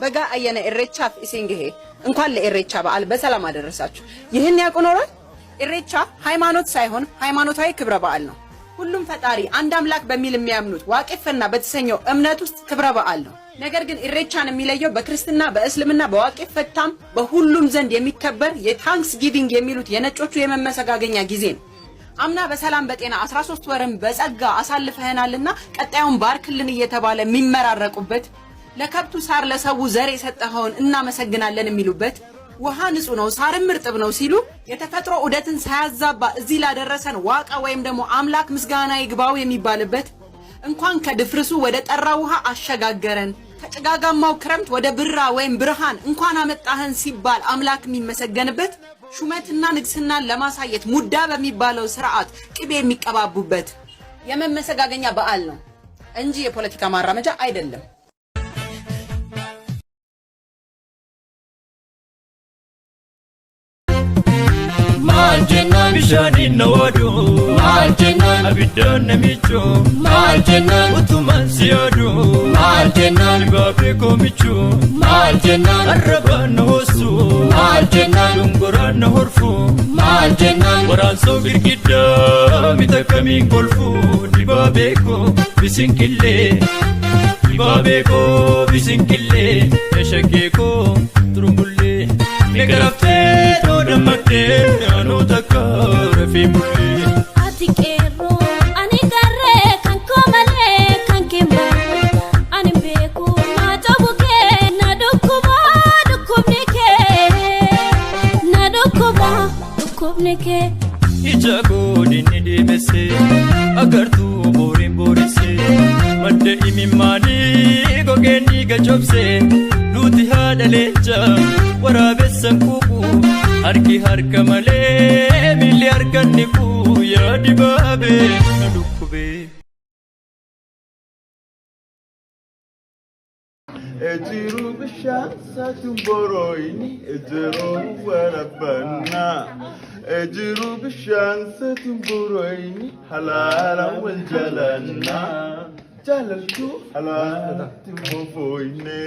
በጋ አየነ ኢሬቻፍ ኢሲንግሄ እንኳን ለኢሬቻ በዓል በሰላም አደረሳችሁ። ይህን ያውቁ ኖሯል? ኢሬቻ ሃይማኖት ሳይሆን ሃይማኖታዊ ክብረ በዓል ነው። ሁሉም ፈጣሪ አንድ አምላክ በሚል የሚያምኑት ዋቄፈና በተሰኘው እምነት ውስጥ ክብረ በዓል ነው። ነገር ግን ኢሬቻን የሚለየው በክርስትና በእስልምና በዋቄፈታም በሁሉም ዘንድ የሚከበር የታንክስ ጊቪንግ የሚሉት የነጮቹ የመመሰጋገኛ ጊዜ ነው። አምና በሰላም በጤና 13 ወርም በጸጋ አሳልፈህናልና ቀጣዩን ባርክልን እየተባለ የሚመራረቁበት ለከብቱ ሳር ለሰው ዘር የሰጠኸውን እናመሰግናለን የሚሉበት ውሃ ንጹህ ነው ሳርም እርጥብ ነው ሲሉ የተፈጥሮ ዑደትን ሳያዛባ እዚህ ላደረሰን ዋቃ ወይም ደግሞ አምላክ ምስጋና ይግባው የሚባልበት እንኳን ከድፍርሱ ወደ ጠራ ውሃ አሸጋገረን ከጭጋጋማው ክረምት ወደ ብራ ወይም ብርሃን እንኳን አመጣህን ሲባል አምላክ የሚመሰገንበት ሹመትና ንግስናን ለማሳየት ሙዳ በሚባለው ስርዓት ቅቤ የሚቀባቡበት የመመሰጋገኛ በዓል ነው እንጂ የፖለቲካ ማራመጃ አይደለም። Maljenan bishani nawadu Maljenan abidan namicho Maljenan utuman siyadu Maljenan babe komicho Maljenan arraban nahosu Maljenan dunguran nahorfu Maljenan waran so girgida mitakamin golfu Dibabeko bisinkille Dibabeko bisinkille Eshakeko turumbulle Negarafte to damakte anu takar fi mulli ati kero ani garre kan komale kan kimba ani beku na tabuke na dokuba dukubnike ijago dinni dimese agartu borin borise madde imimani gogeni gajobse luti hada lecha warabesan kuku harki harka male milli harkanniku ya dibabe nadukube اجرو بشمسة برويني اجرو وربنا اجرو بشمسة برويني حلالا والجلنا جللتو حلالا تموفويني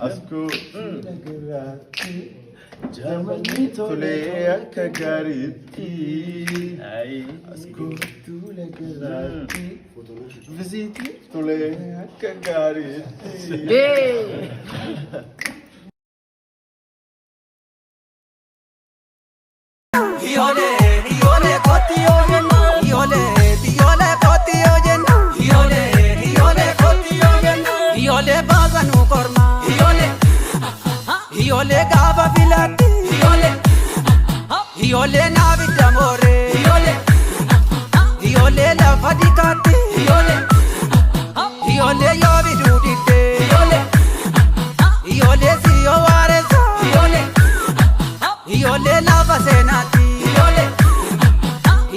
اسكو نقراتي جمالي توليك كاريتي اسكو توليك كاريتي Visiti tole kagari. Yole koti ojen. Yole koti ojen. Yole koti ojen. Yole bazanu korma. Yole gava filati. Yole navi damore. Yole la fadikati. Yole yobi dudite Yole siyo waresa Yole lava senati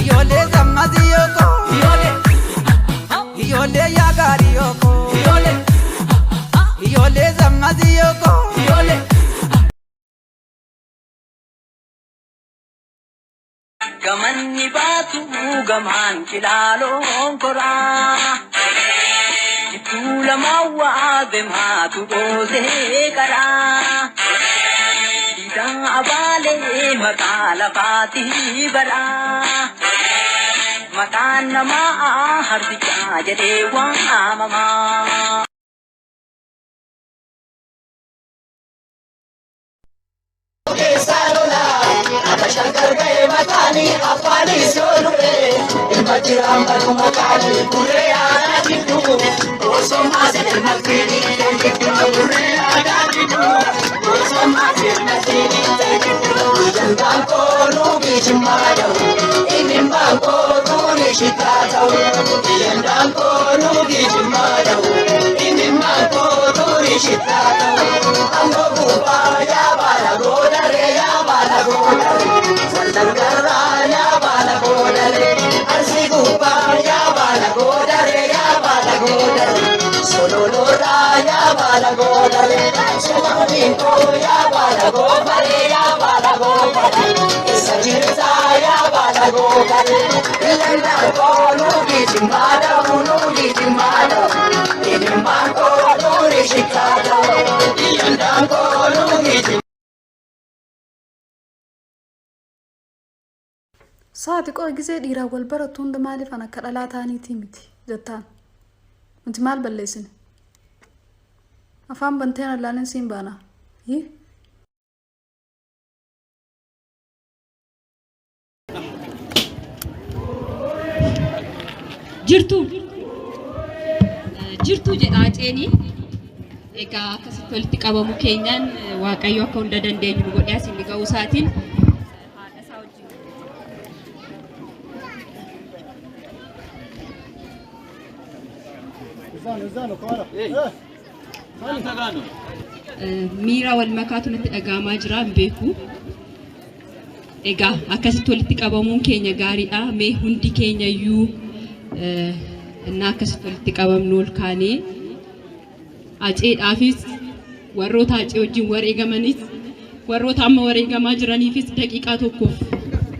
Yole zamazi yoko Yole yagari yoko Yole zamazi yoko Gamanni batu gaman kilalon kora Tula mawa bema tu doze kara Dida abale matala pati bara Matan nama hardika jade wa mama Salona abashankar gaye matani apani solure imatiram barumakani kureya ditu osom azir nakini ditu kureya ditu osom azir nakini ditu jangan ko nugi chimado inimba ko tuni shikata jangan ko nugi chimado inimba ko tuni shikata ambo buba ya balago Sangara ya bala godare arsi gupa ya bala godare solo ra ya bala godare sumaninko ya bala godare sajirza ya bala godare ilanda ko nugi jimbada ini manko duri shikada saati qoo gisee dhiiraa wal baratu hunda maaliif ana akka dhalaa taaniitii miti jettaan nuti maal balleessine afaan banteen allaanin siin baana jirtu jedhaa ceeni egaa akkasitti walitti qabamu keenyaan waaqayyo akka hunda dandeenyu godhee asin ga'uu isaatiin miira wal makaatu natti dhagaamaa jira hin beeku egaa akkasitti walitti qabamuun keenya gaariidha mee hundi keenya iyyuu እና akkasitti walitti qabamnu ol kaanee aceedhaafis warroota acee wajjin wareegamanis warroota amma wareegamaa jiraniifis daqiiqaa tokkoof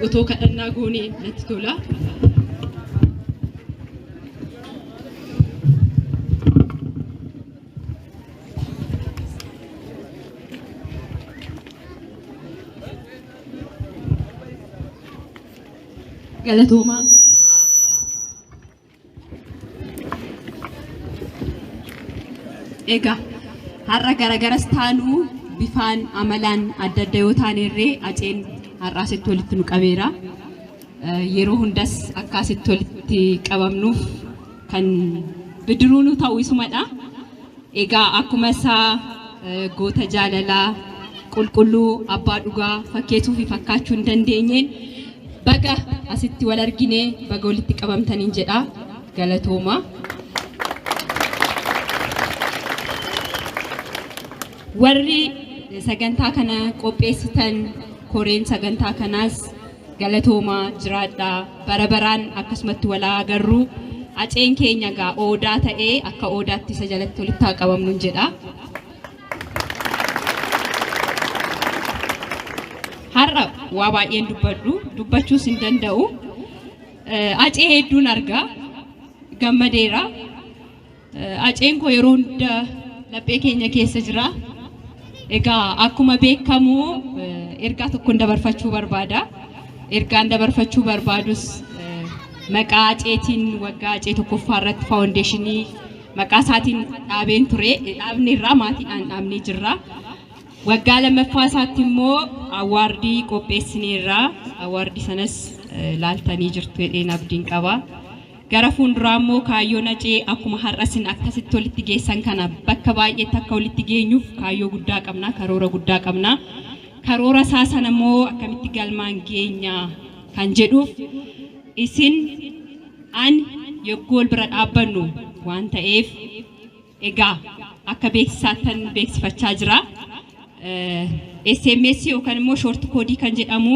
otoo kadhannaa goonee natti tola. Galatooma. Egaa har'a garagaras taanu bifaan amalaan adda adda yoo taanerree aceen har'aa asitti walitti nu qabeera. Yeroo hundas akka asitti walitti qabamnuuf kan bidiruu nu ta'u isumadha. Egaa akkuma isaa goota jaalalaa qulqulluu abbaa dhugaa fakkeessuu fi fakkaachuu hin dandeenyeen baga asitti wal arginee baga walitti qabamtaniin jedha. Galatooma. warri sagantaa kana qopheessitan koreen sagantaa kanaas galatooma jiraadha barabaraan akkasumatti walaa agarru aceen keenya gaa oodaa ta'ee akka oodaatti isa jalatti walitti qabamnu jedha. Har'a waa baay'een dubbachuus hin danda'u acee hedduun argaa gammadeera aceen koo yeroo hunda laphee keenya keessa jira. Egaa akkuma beekamu ergaa tokkoon dabarfachuu barbaada. Ergaan dabarfachuu barbaadus maqaa aceetiin waggaa acee tokkoffaa irratti faawundeeshinii maqaa isaatiin dhaabeen ture. Dhaabni irraa maatiidhaan dhaabnee jirra. Waggaa lammaffaa isaatti immoo awaardii qopheessineerra. Awaardii sanas laaltanii jirtu jedheen abdiin qaba. Gara fuulduraa immoo kaayyoon acee akkuma har'asin akkasitti walitti geessan kana bakka baay'eetti akka walitti geenyuuf kaayyoo guddaa qabna, karoora guddaa qabna. Karoora isaa sana immoo akkamitti galmaan geenya kan jedhuuf isin an yogguu wal bira dhaabbannu waan ta'eef egaa akka beeksisaattan beeksifachaa jira. SMS yookaan immoo short koodii kan jedhamu